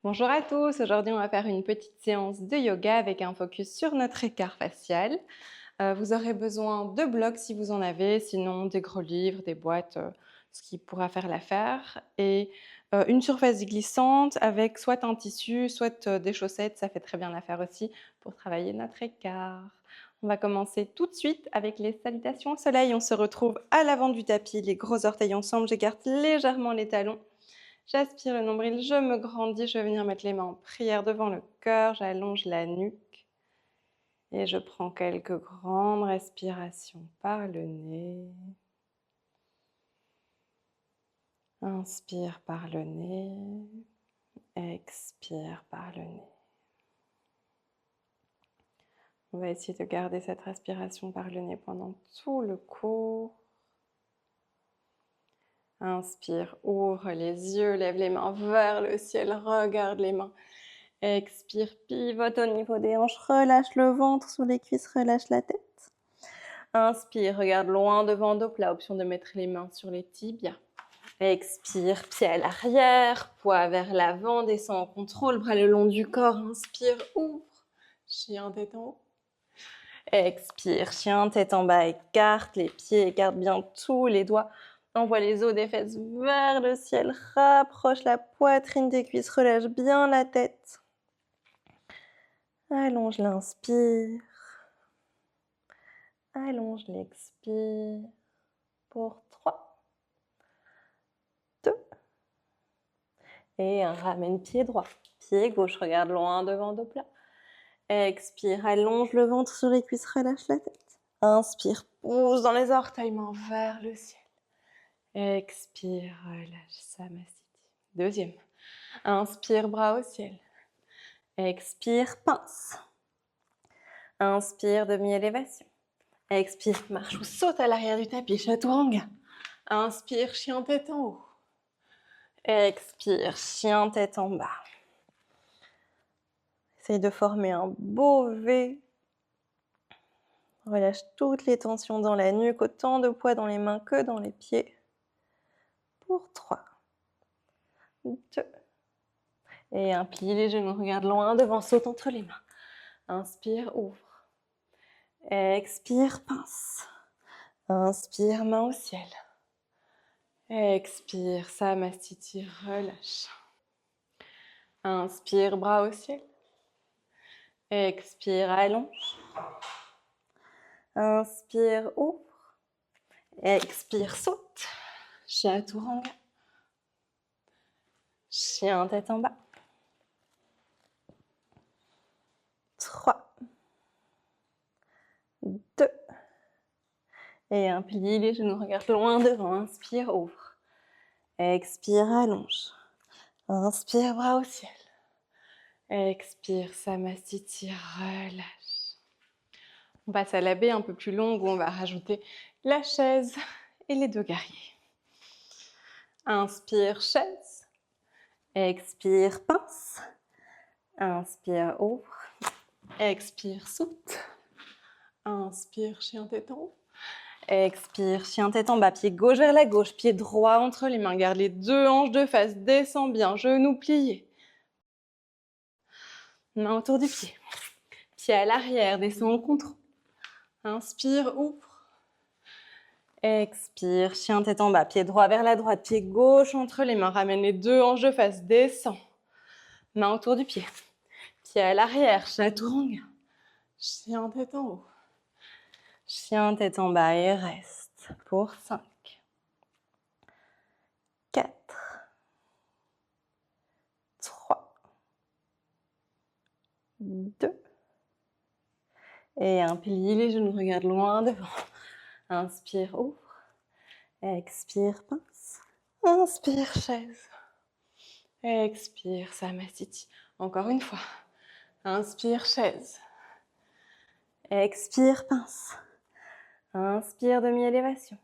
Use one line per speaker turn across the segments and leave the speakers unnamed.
Bonjour à tous, aujourd'hui on va faire une petite séance de yoga avec un focus sur notre écart facial. Vous aurez besoin de blocs si vous en avez, sinon des gros livres, des boîtes, ce qui pourra faire l'affaire. Et une surface glissante avec soit un tissu, soit des chaussettes, ça fait très bien l'affaire aussi pour travailler notre écart. On va commencer tout de suite avec les salutations au soleil. On se retrouve à l'avant du tapis, les gros orteils ensemble, j'écarte légèrement les talons. J'aspire le nombril, je me grandis, je vais venir mettre les mains en prière devant le cœur, j'allonge la nuque et je prends quelques grandes respirations par le nez. Inspire par le nez, expire par le nez. On va essayer de garder cette respiration par le nez pendant tout le cours. Inspire, ouvre les yeux, lève les mains vers le ciel, regarde les mains. Expire, pivote au niveau des hanches, relâche le ventre sous les cuisses, relâche la tête. Inspire, regarde loin devant, dos plat, option de mettre les mains sur les tibias. Expire, pied à l'arrière, poids vers l'avant, descend en contrôle, bras le long du corps. Inspire, ouvre, chien tête en haut. Expire, chien tête en bas, écarte les pieds, écarte bien tous les doigts. Envoie les os des fesses vers le ciel, rapproche la poitrine des cuisses, relâche bien la tête. Allonge l'inspire. Allonge l'expire. Pour 3, 2. Et un ramène pied droit. Pied gauche, regarde loin devant, dos plat. Expire, allonge le ventre sur les cuisses, relâche la tête. Inspire, pousse dans les orteils, main vers le ciel. Expire, relâche, Samasthiti. Deuxième. Inspire, bras au ciel. Expire, pince. Inspire, demi-élévation. Expire, marche ou saute à l'arrière du tapis, chaturanga. Inspire, chien tête en haut. Expire, chien tête en bas. Essaye de former un beau V. Relâche toutes les tensions dans la nuque, autant de poids dans les mains que dans les pieds. Pour 3, 2. Et un plie les genoux, regarde loin devant, saute entre les mains. Inspire, ouvre. Expire, pince. Inspire, main au ciel. Expire, Samasthiti, relâche. Inspire, bras au ciel. Expire, allonge. Inspire, ouvre. Expire, saute. Chaturanga. Chien tête en bas. 3, 2. Et un plie les genoux, regarde loin devant. Inspire, ouvre. Expire, allonge. Inspire, bras au ciel. Expire, Samasthiti, relâche. On passe à la baie un peu plus longue où on va rajouter la chaise et les deux guerriers. Inspire, chaise. Expire, pince. Inspire, ouvre. Expire, saute. Inspire, chien tête en haut. Expire, chien tête en bas. Pied gauche vers la gauche. Pied droit entre les mains. Garde les deux hanches de face. Descends bien. Genoux pliés. Main autour du pied. Pied à l'arrière. Descends en contrôle. Inspire, ouvre. Expire, chien tête en bas. Pied droit vers la droite. Pied gauche entre les mains. Ramène les deux hanches de face. Descends. Main autour du pied. Pied à l'arrière. Chaturanga. Chien tête en haut. Chien tête en bas et reste pour 5, 4, 3, 2. Et un plie les genoux, regarde loin devant. Inspire, ouvre. Expire, pince. Inspire, chaise. Expire, Samasthiti. Encore une fois. Inspire, chaise. Expire, pince. Inspire, demi-élévation.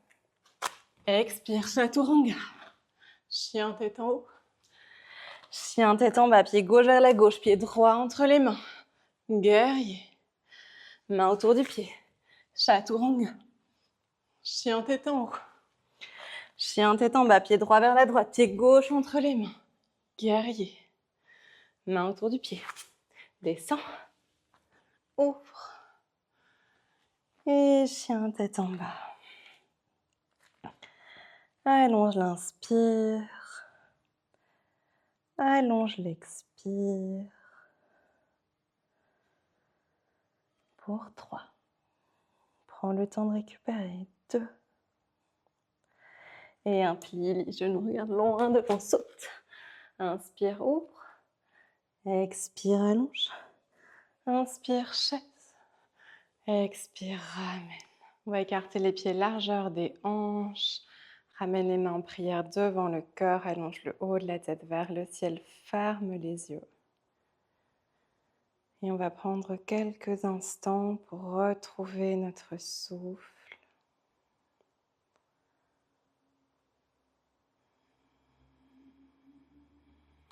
Expire, chaturanga. Chien tête en haut. Chien tête en bas, pied gauche vers la gauche, pied droit entre les mains. Guerrier. Main autour du pied. Chaturanga. Chien tête en haut. Chien tête en bas, pied droit vers la droite, pied gauche entre les mains. Guerrier. Main autour du pied. Descends. Ouvre. Et chien tête en bas. Allonge l'inspire. Allonge l'expire. Pour 3. Prends le temps de récupérer. 2. Et un plie les genoux, regarde loin devant, saute. Inspire, ouvre. Expire, allonge. Inspire, chaise. Expire, ramène. On va écarter les pieds largeur des hanches. Ramène les mains en prière devant le cœur. Allonge le haut de la tête vers le ciel. Ferme les yeux. Et on va prendre quelques instants pour retrouver notre souffle.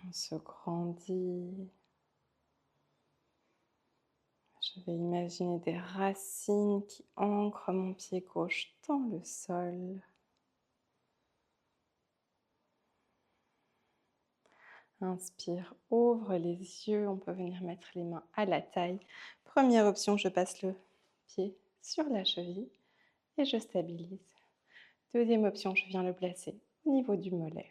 On se grandit. Je vais imaginer des racines qui ancrent mon pied gauche dans le sol. Inspire, ouvre les yeux. On peut venir mettre les mains à la taille. Première option, je passe le pied sur la cheville et je stabilise. Deuxième option, je viens le placer au niveau du mollet.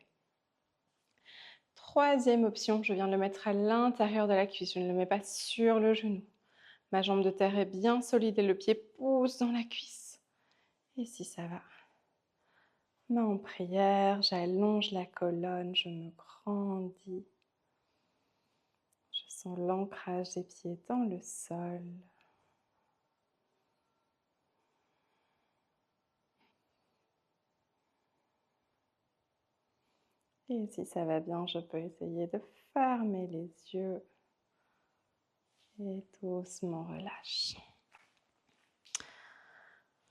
Troisième option, je viens le mettre à l'intérieur de la cuisse. Je ne le mets pas sur le genou. Ma jambe de terre est bien solide et le pied pousse dans la cuisse. Et si ça va, main en prière, j'allonge la colonne, je me grandis. Je sens l'ancrage des pieds dans le sol. Et si ça va bien, je peux essayer de fermer les yeux. Et doucement relâche.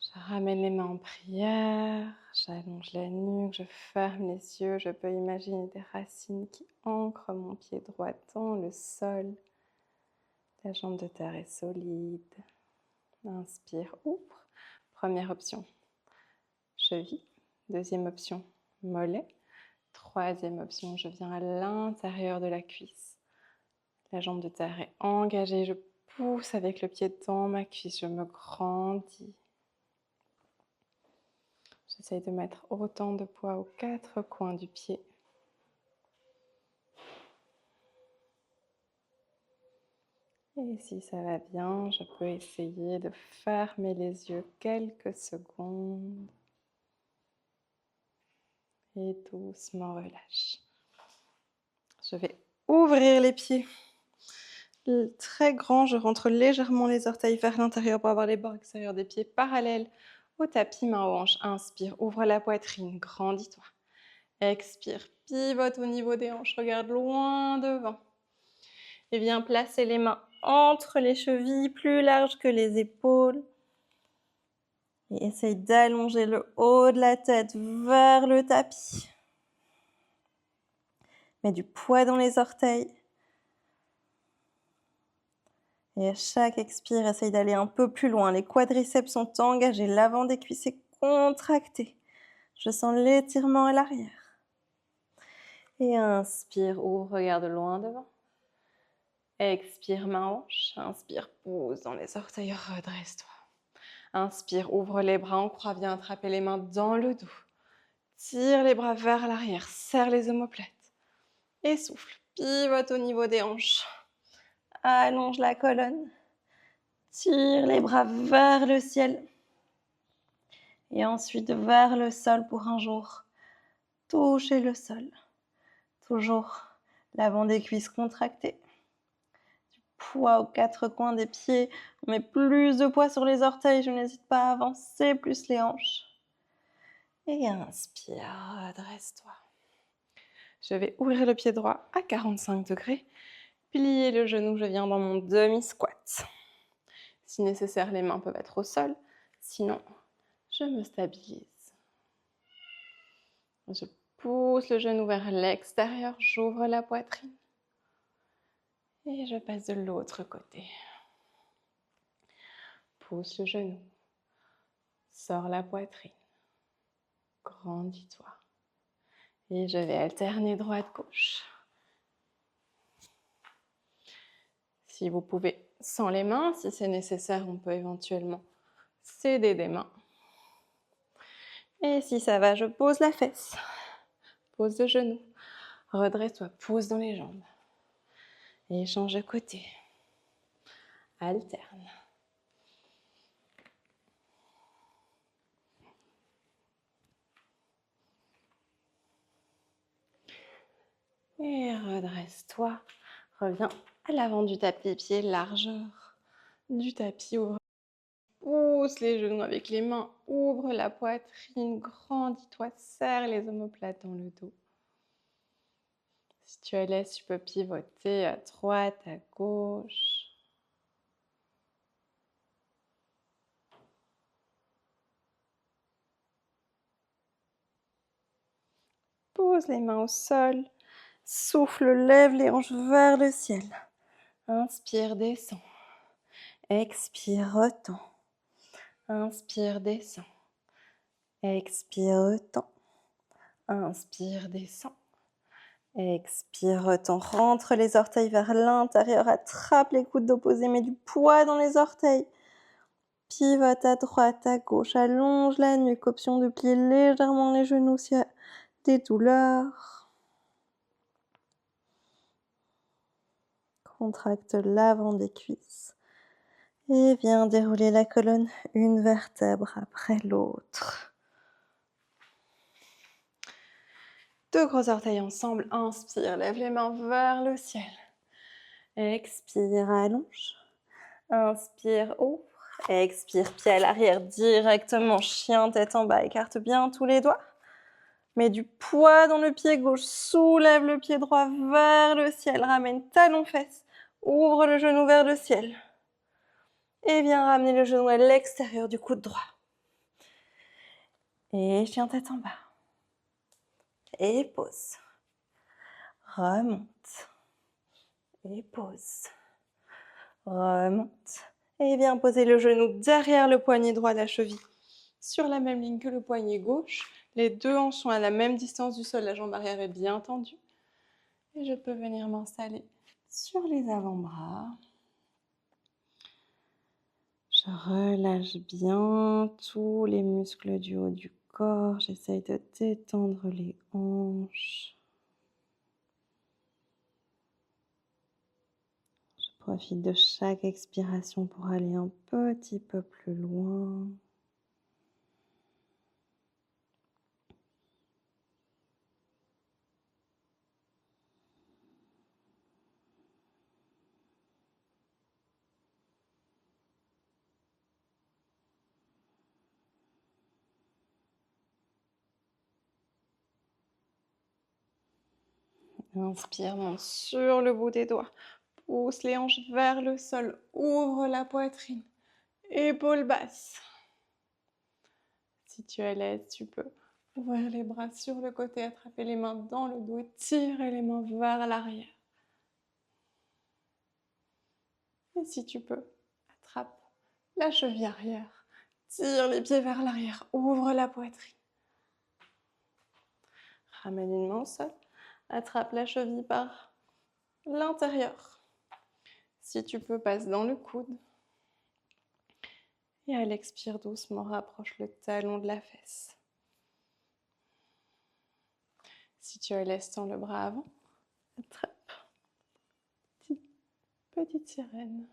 Je ramène les mains en prière, j'allonge la nuque, je ferme les yeux. Je peux imaginer des racines qui ancrent mon pied droit dans le sol. La jambe de terre est solide. Inspire, ouvre. Première option, cheville. Deuxième option, mollet. Troisième option, je viens à l'intérieur de la cuisse. La jambe de terre est engagée. Je pousse avec le pied dans ma cuisse. Je me grandis. J'essaye de mettre autant de poids aux 4 coins du pied. Et si ça va bien, je peux essayer de fermer les yeux quelques secondes. Et doucement relâche. Je vais ouvrir les pieds. Très grand, je rentre légèrement les orteils vers l'intérieur pour avoir les bords extérieurs des pieds parallèles au tapis, main aux hanches. Inspire, ouvre la poitrine, grandis-toi. Expire, pivote au niveau des hanches, regarde loin devant. Et viens placer les mains entre les chevilles, plus larges que les épaules. Et essaye d'allonger le haut de la tête vers le tapis. Mets du poids dans les orteils. Et à chaque expire, essaye d'aller un peu plus loin. Les quadriceps sont engagés, l'avant des cuisses est contracté. Je sens l'étirement à l'arrière. Et inspire, ouvre, regarde loin devant. Expire, main hanche. Inspire, pousse dans les orteils, redresse-toi. Inspire, ouvre les bras en croix, viens attraper les mains dans le dos. Tire les bras vers l'arrière, serre les omoplates. Et souffle, pivote au niveau des hanches. Allonge la colonne. Tire les bras vers le ciel. Et ensuite vers le sol pour un jour. Toucher le sol. Toujours l'avant des cuisses contracté. Du poids aux 4 coins des pieds. On met plus de poids sur les orteils. Je n'hésite pas à avancer plus les hanches. Et inspire, redresse-toi. Je vais ouvrir le pied droit à 45 degrés. Plier le genou, je viens dans mon demi-squat. Si nécessaire, les mains peuvent être au sol. Sinon, je me stabilise. Je pousse le genou vers l'extérieur, j'ouvre la poitrine. Et je passe de l'autre côté. Pousse le genou. Sors la poitrine. Grandis-toi. Et je vais alterner droite-gauche. Si vous pouvez sans les mains, si c'est nécessaire, on peut éventuellement s'aider des mains. Et si ça va, je pose la fesse. Pose le genou. Redresse-toi, pose dans les jambes. Et change de côté. Alterne. Et redresse-toi. Reviens à l'avant du tapis, pied largeur du tapis. Ouvre. Pousse les genoux avec les mains. Ouvre la poitrine. Grandis-toi. Serre les omoplates dans le dos. Si tu es à l'aise, tu peux pivoter à droite, à gauche. Pose les mains au sol. Souffle, lève les hanches vers le ciel. Inspire, descend. Expire, retend. Inspire, descend. Expire, retend. Inspire, descend. Expire, retend. Rentre les orteils vers l'intérieur. Attrape les coudes opposés. Mets du poids dans les orteils. Pivote à droite, à gauche. Allonge la nuque. Option de plier légèrement les genoux s'il y a des douleurs. Contracte l'avant des cuisses. Et viens dérouler la colonne une vertèbre après l'autre. 2 gros orteils ensemble. Inspire, lève les mains vers le ciel. Expire, allonge. Inspire, ouvre. Expire, pied à l'arrière directement. Chien, tête en bas. Écarte bien tous les doigts. Mets du poids dans le pied gauche. Soulève le pied droit vers le ciel. Ramène talon-fesse. Ouvre le genou vers le ciel. Et viens ramener le genou à l'extérieur du coude droit. Et chien tête en bas. Et pose. Remonte. Et pose. Remonte. Et viens poser le genou derrière le poignet droit de la cheville. Sur la même ligne que le poignet gauche. Les 2 hanches sont à la même distance du sol. La jambe arrière est bien tendue. Et je peux venir m'installer sur les avant-bras. Je relâche bien tous les muscles du haut du corps. J'essaye de détendre les hanches. Je profite de chaque expiration pour aller un petit peu plus loin. Inspire, monte sur le bout des doigts. Pousse les hanches vers le sol. Ouvre la poitrine. Épaules basses. Si tu es à l'aise, tu peux ouvrir les bras sur le côté, attraper les mains dans le dos et tirer les mains vers l'arrière. Et si tu peux, attrape la cheville arrière. Tire les pieds vers l'arrière. Ouvre la poitrine. Ramène une main au sol. Attrape la cheville par l'intérieur. Si tu peux, passe dans le coude. Et à l'expire doucement, rapproche le talon de la fesse. Si tu es laisse tends le bras avant, attrape. Petite sirène.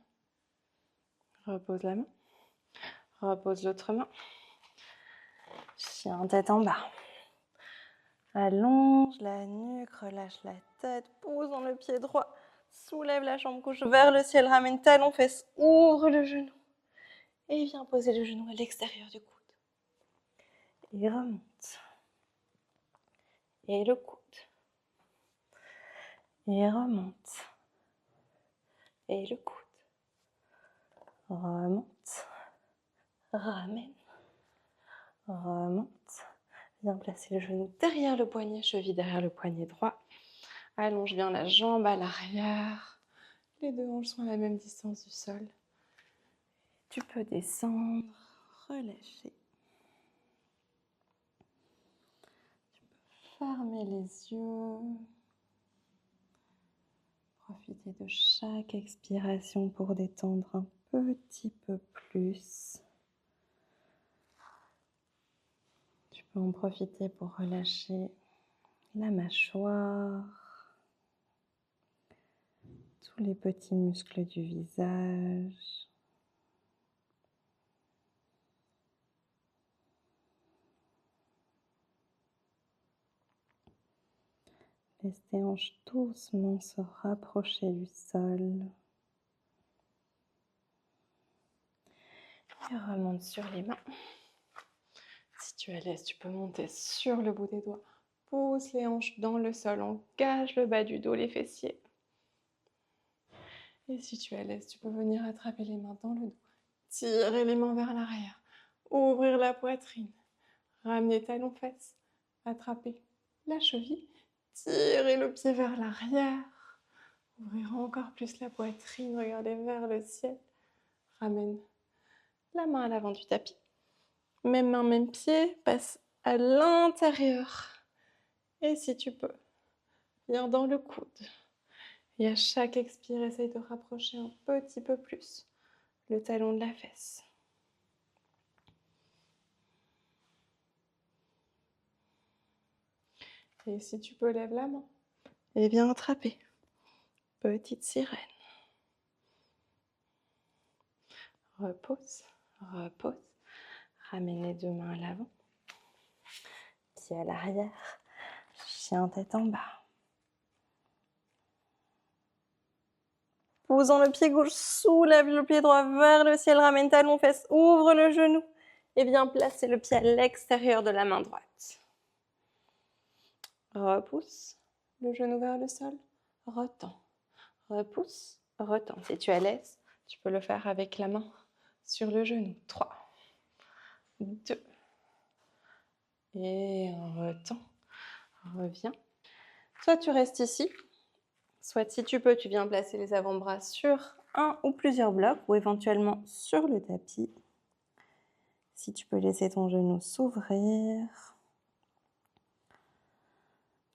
Repose la main. Repose l'autre main. Chien tête en bas. Allonge la nuque, relâche la tête, pose dans le pied droit. Soulève la jambe gauche vers le ciel, ramène talon fesse, ouvre le genou. Et viens poser le genou à l'extérieur du coude. Et remonte. Et le coude. Et remonte. Et le coude. Remonte. Ramène. Remonte. Viens placer le genou derrière le poignet, cheville derrière le poignet droit. Allonge bien la jambe à l'arrière. Les 2 hanches sont à la même distance du sol. Tu peux descendre, relâcher. Tu peux fermer les yeux. Profitez de chaque expiration pour détendre un petit peu plus. Tu peux en profiter pour relâcher la mâchoire, tous les petits muscles du visage. Laisse tes hanches doucement se rapprocher du sol. Et remonte sur les mains. Si tu es à l'aise, tu peux monter sur le bout des doigts. Pousse les hanches dans le sol, engage le bas du dos, les fessiers. Et si tu es à l'aise, tu peux venir attraper les mains dans le dos. Tirer les mains vers l'arrière. Ouvrir la poitrine. Ramener talons-fesses. Attraper la cheville. Tirer le pied vers l'arrière. Ouvrir encore plus la poitrine. Regardez vers le ciel. Ramène la main à l'avant du tapis. Même main, même pied. Passe à l'intérieur. Et si tu peux, viens dans le coude. Et à chaque expire, essaye de rapprocher un petit peu plus le talon de la fesse. Et si tu peux, lève la main et viens attraper. Petite sirène. Repose, repose. Ramène les deux mains à l'avant. Pied à l'arrière. Chien tête en bas. Posant le pied gauche, soulève le pied droit vers le ciel. Ramène talon, fesse, ouvre le genou. Et viens placer le pied à l'extérieur de la main droite. Repousse le genou vers le sol. Retends. Repousse, retends. Si tu es à l'aise, tu peux le faire avec la main sur le genou. 3, 2, et retends. Reviens. Soit tu restes ici, soit si tu peux, tu viens placer les avant-bras sur un ou plusieurs blocs ou éventuellement sur le tapis. Si tu peux laisser ton genou s'ouvrir,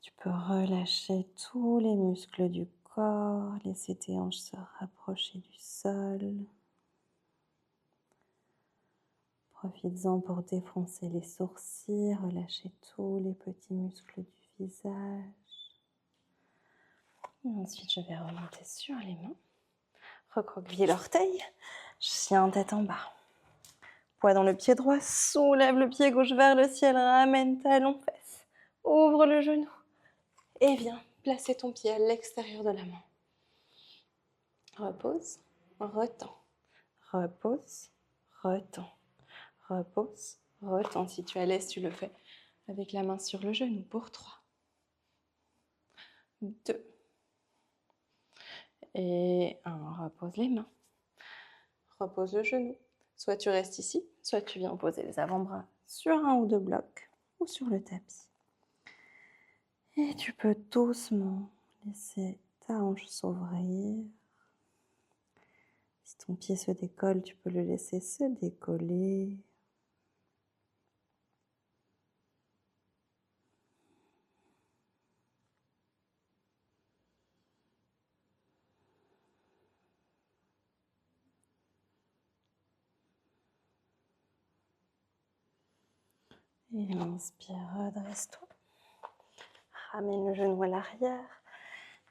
tu peux relâcher tous les muscles du corps, laisser tes hanches se rapprocher du sol. Profites-en pour défoncer les sourcils, relâcher tous les petits muscles du visage. Et ensuite, je vais remonter sur les mains. Recroqueviller l'orteil, chien tête en bas. Poids dans le pied droit, soulève le pied gauche vers le ciel, ramène talon, fesse. Ouvre le genou et viens placer ton pied à l'extérieur de la main. Repose, retends. Repose, retends. Repose, retends. Si tu es à l'aise, tu le fais avec la main sur le genou pour 3, 2, et 1. Repose les mains. Repose le genou. Soit tu restes ici, soit tu viens poser les avant-bras sur un ou deux blocs ou sur le tapis. Et tu peux doucement laisser ta hanche s'ouvrir. Si ton pied se décolle, tu peux le laisser se décoller. Et inspire, redresse-toi. Ramène le genou à l'arrière.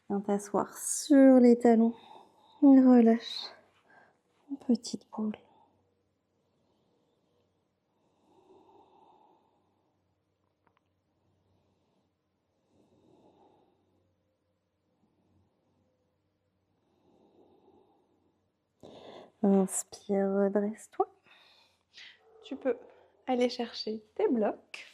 Viens t'asseoir sur les talons. Et relâche. Une petite boule. Inspire, redresse-toi. Tu peux aller chercher tes blocs.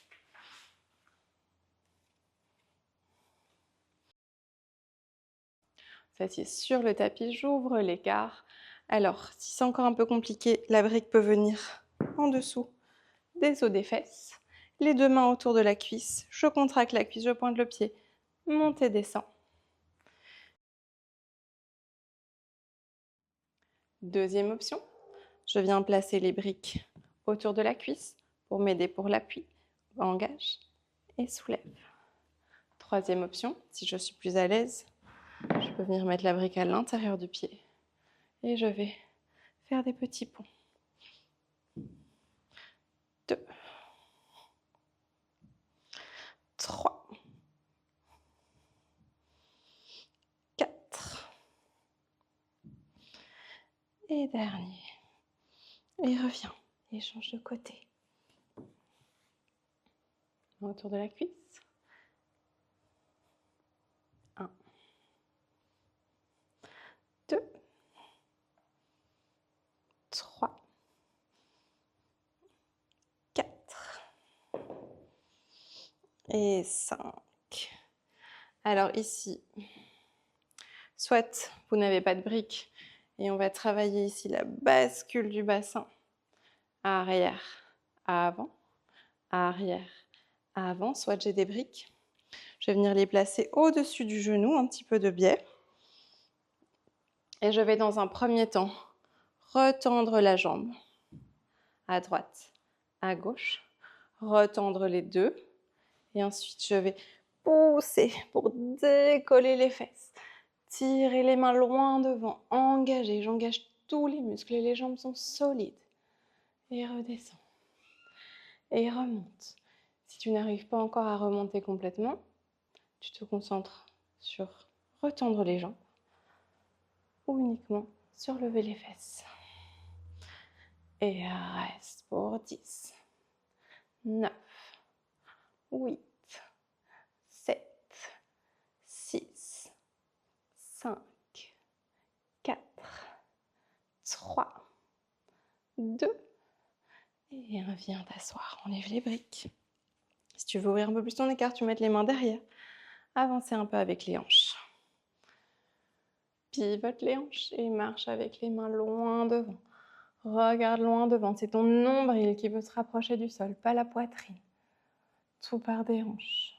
S'assied sur le tapis, j'ouvre l'écart. Alors, si c'est encore un peu compliqué, la brique peut venir en dessous des os des fesses. Les deux mains autour de la cuisse. Je contracte la cuisse, je pointe le pied. Monte et descends. Deuxième option, je viens placer les briques autour de la cuisse pour m'aider pour l'appui. Engage et soulève. Troisième option, si je suis plus à l'aise, je peux venir mettre la brique à l'intérieur du pied. Et je vais faire des petits ponts. 2, 3, 4. Et dernier. Et reviens. Et change de côté. Autour de la cuisse. 1, 2, 3, 4 et 5. Alors ici, soit vous n'avez pas de brique et on va travailler ici la bascule du bassin. Arrière, avant, arrière, avant. Soit j'ai des briques. Je vais venir les placer au-dessus du genou, un petit peu de biais. Et je vais dans un premier temps retendre la jambe à droite, à gauche, retendre les deux. Et ensuite, je vais pousser pour décoller les fesses. Tirer les mains loin devant, engager. J'engage tous les muscles et les jambes sont solides. Et redescends. Et remonte. Si tu n'arrives pas encore à remonter complètement, tu te concentres sur retendre les jambes ou uniquement sur lever les fesses. Et reste pour 10, 9, 8, 7, 6, 5, 4, 3, 2, et viens t'asseoir. Enlève les briques. Si tu veux ouvrir un peu plus ton écart, tu mets les mains derrière. Avancez un peu avec les hanches. Pivote les hanches et marche avec les mains loin devant. Regarde loin devant. C'est ton nombril qui veut se rapprocher du sol, pas la poitrine. Tout part des hanches.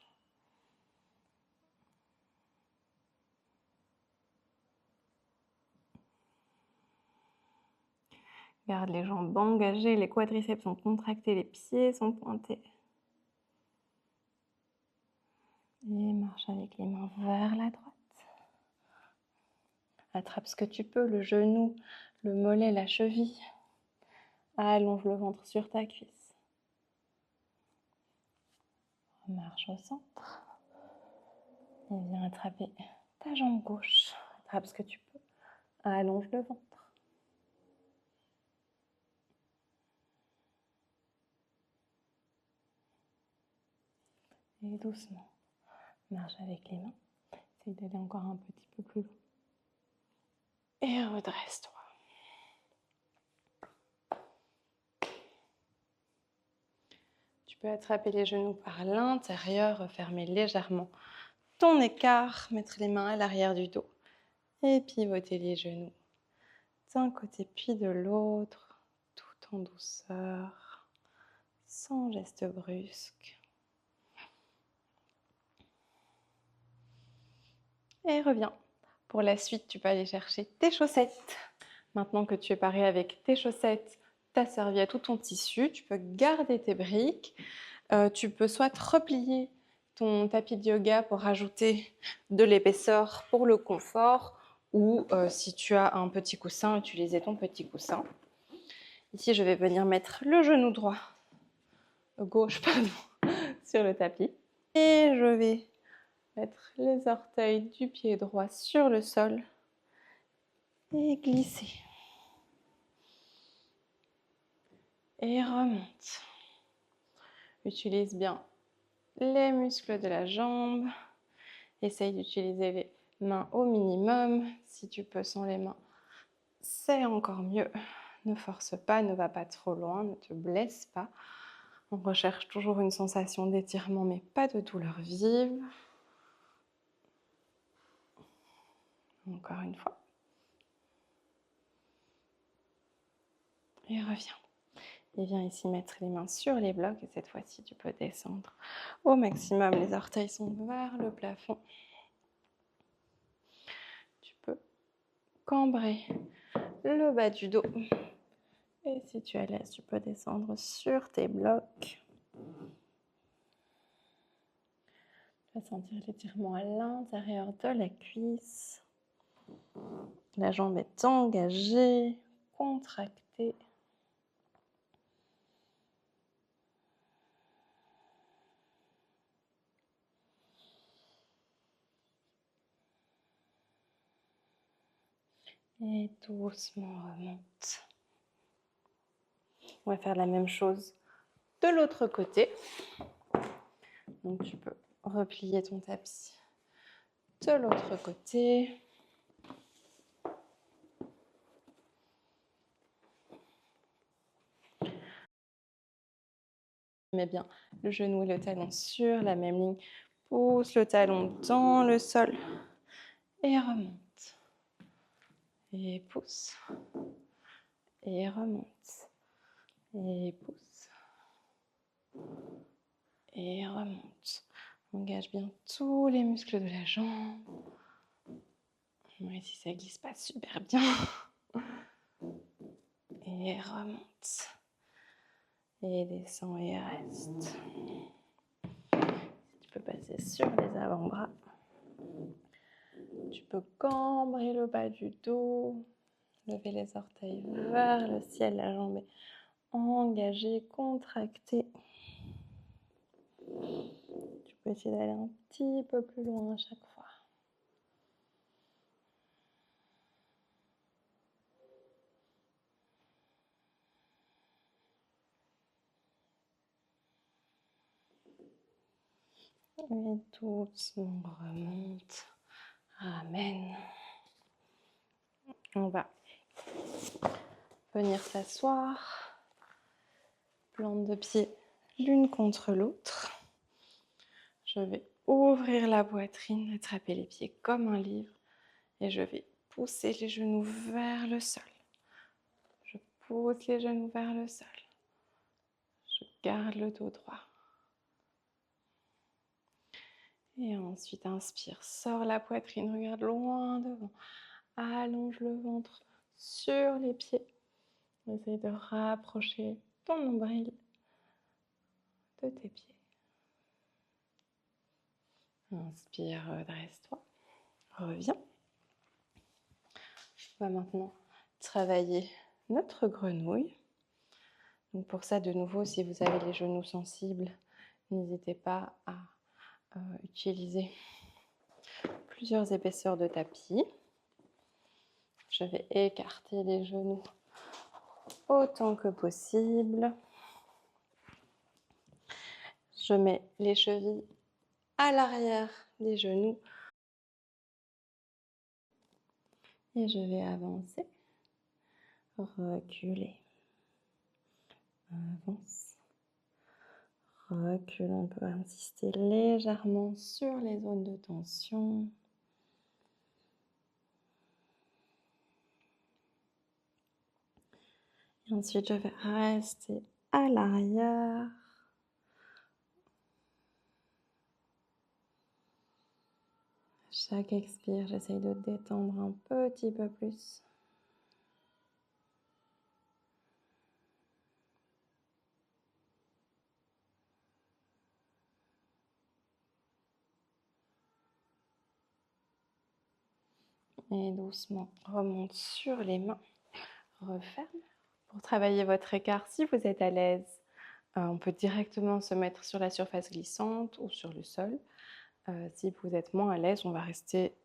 Garde les jambes engagées, les quadriceps sont contractés, les pieds sont pointés. Et marche avec les mains vers la droite. Attrape ce que tu peux, le genou, le mollet, la cheville. Allonge le ventre sur ta cuisse. Marche au centre. Et viens attraper ta jambe gauche. Attrape ce que tu peux. Allonge le ventre. Et doucement, marche avec les mains. Essaye d'aller encore un petit peu plus loin. Et redresse-toi. Tu peux attraper les genoux par l'intérieur, refermer légèrement ton écart, mettre les mains à l'arrière du dos et pivoter les genoux d'un côté puis de l'autre, tout en douceur, sans geste brusque. Et reviens. Pour la suite, tu peux aller chercher tes chaussettes. Maintenant que tu es paré avec tes chaussettes, ta serviette ou ton tissu, tu peux garder tes briques. Tu peux soit replier ton tapis de yoga pour rajouter de l'épaisseur pour le confort, ou si tu as un petit coussin, utiliser ton petit coussin. Ici, je vais venir mettre le genou droit, gauche, pardon, sur le tapis. Et je vais mettre les orteils du pied droit sur le sol et glisser. Et remonte. Utilise bien les muscles de la jambe. Essaye d'utiliser les mains au minimum. Si tu peux sans les mains, c'est encore mieux. Ne force pas, ne va pas trop loin, ne te blesse pas. On recherche toujours une sensation d'étirement, mais pas de douleur vive. Encore une fois. Et reviens. Et viens ici mettre les mains sur les blocs. Et cette fois-ci, tu peux descendre au maximum. Les orteils sont vers le plafond. Tu peux cambrer le bas du dos. Et si tu es à l'aise, tu peux descendre sur tes blocs. Tu vas sentir l'étirement à l'intérieur de la cuisse. La jambe est engagée, contractée. Et doucement remonte. On va faire la même chose de l'autre côté. Donc tu peux replier ton tapis de l'autre côté. Mets bien le genou et le talon sur la même ligne. Pousse le talon dans le sol et remonte. Et pousse. Et remonte. Et pousse. Et remonte. Engage bien tous les muscles de la jambe. Et si ça glisse pas super bien. Et remonte. Et descend et reste. Tu peux passer sur les avant-bras. Tu peux cambrer le bas du dos. Lever les orteils vers le ciel. La jambe est engagée, contractée. Tu peux essayer d'aller un petit peu plus loin à chaque fois. Et doucement remonte. Ramène. On va venir s'asseoir. Plante de pied l'une contre l'autre. Je vais ouvrir la poitrine, attraper les pieds comme un livre et je vais pousser les genoux vers le sol. Je pousse les genoux vers le sol. Je garde le dos droit. Et ensuite, inspire, sors la poitrine, regarde loin devant. Allonge le ventre sur les pieds. Essaye de rapprocher ton nombril de tes pieds. Inspire, redresse-toi. Reviens. On va maintenant travailler notre grenouille. Donc pour ça, de nouveau, si vous avez les genoux sensibles, n'hésitez pas à utiliser plusieurs épaisseurs de tapis. Je vais écarter les genoux autant que possible. Je mets les chevilles à l'arrière des genoux et je vais avancer, reculer, avance, recule. On peut insister légèrement sur les zones de tension. Et ensuite, je vais rester à l'arrière. Chaque expire, j'essaye de détendre un petit peu plus. Et doucement, remonte sur les mains, referme. Pour travailler votre écart, si vous êtes à l'aise, on peut directement se mettre sur la surface glissante ou sur le sol. Si vous êtes moins à l'aise, on va rester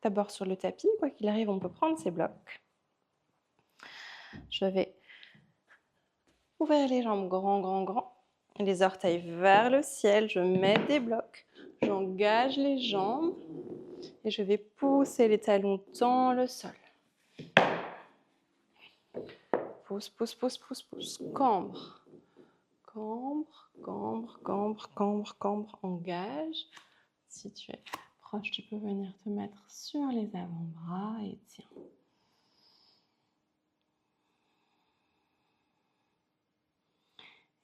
d'abord sur le tapis. Quoi qu'il arrive, on peut prendre ces blocs. Je vais ouvrir les jambes grand. Les orteils vers le ciel. Je mets des blocs. J'engage les jambes. Et je vais pousser les talons dans le sol. Pousse. Cambre. Engage. Si tu es proche, tu peux venir te mettre sur les avant-bras et tiens.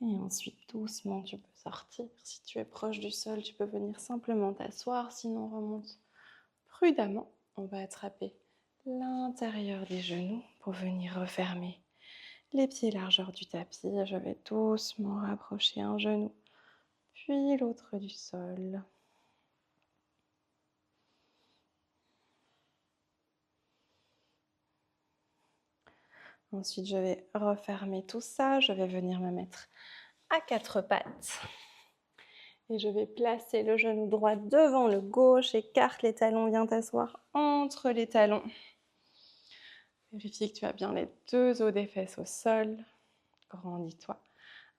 Et ensuite, doucement, tu peux sortir. Si tu es proche du sol, tu peux venir simplement t'asseoir. Sinon, remonte prudemment. On va attraper l'intérieur des genoux pour venir refermer les pieds largeur du tapis. Je vais doucement rapprocher un genou, puis l'autre du sol. Ensuite, je vais refermer tout ça. Je vais venir me mettre à quatre pattes. Et je vais placer le genou droit devant le gauche. Écarte les talons, viens t'asseoir entre les talons. Vérifie que tu as bien les deux os des fesses au sol. Grandis-toi.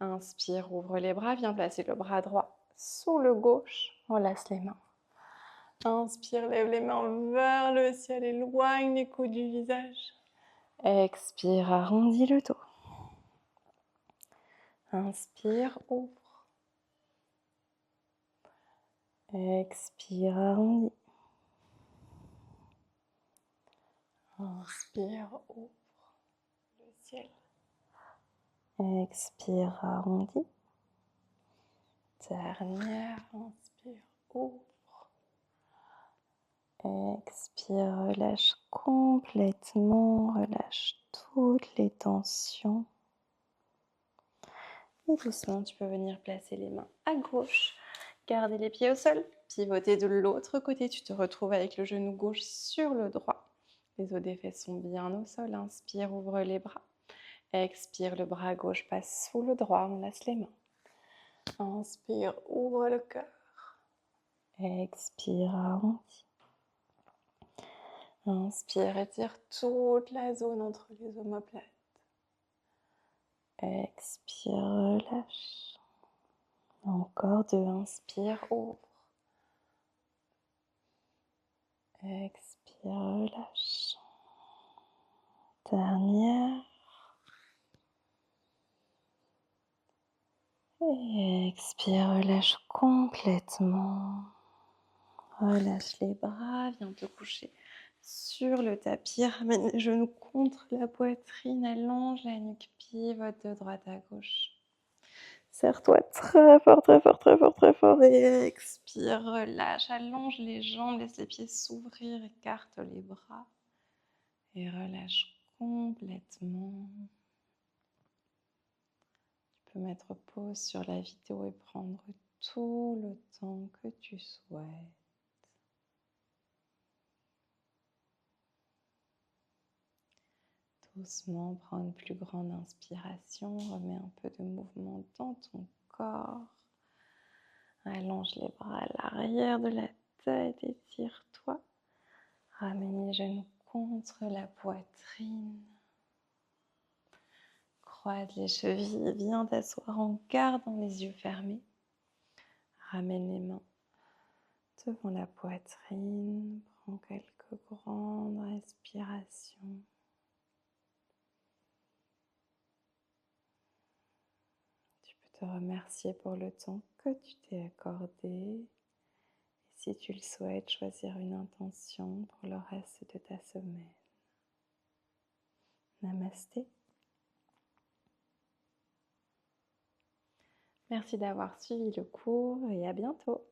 Inspire, ouvre les bras. Viens placer le bras droit sous le gauche. Relâche les mains. Inspire, lève les mains vers le ciel. Éloigne les coudes du visage. Expire, arrondis le dos. Inspire, ouvre. Expire, arrondis. Inspire, ouvre le ciel. Expire, arrondis. Dernière, inspire, ouvre. Expire, relâche complètement, relâche toutes les tensions. Et doucement, tu peux venir placer les mains à gauche. Garder les pieds au sol, pivoter de l'autre côté. Tu te retrouves avec le genou gauche sur le droit. Les os des fesses sont bien au sol. Inspire, ouvre les bras. Expire, le bras gauche passe sous le droit. On laisse les mains. Inspire, ouvre le cœur. Expire, arrondis. Inspire, étire toute la zone entre les omoplates. Expire, relâche. Encore deux, inspire, ouvre. Expire, relâche. Dernière. Et expire, relâche complètement. Relâche les bras, viens te coucher sur le tapis. Ramène les genoux contre la poitrine, allonge la nuque, pivote de droite à gauche. Serre-toi très fort, très fort, très fort, très fort. Et expire, relâche, allonge les jambes, laisse les pieds s'ouvrir, écarte les bras. Et relâche complètement. Tu peux mettre pause sur la vidéo et prendre tout le temps que tu souhaites. Doucement, prends une plus grande inspiration, remets un peu de mouvement dans ton corps. Allonge les bras à l'arrière de la tête, étire-toi. Ramène les genoux contre la poitrine. Croise les chevilles, viens t'asseoir en gardant les yeux fermés. Ramène les mains devant la poitrine. Prends quelques grandes respirations. Tu peux te remercier pour le temps que tu t'es accordé. Et si tu le souhaites, choisir une intention pour le reste de ta semaine. Namasté. Merci d'avoir suivi le cours et à bientôt.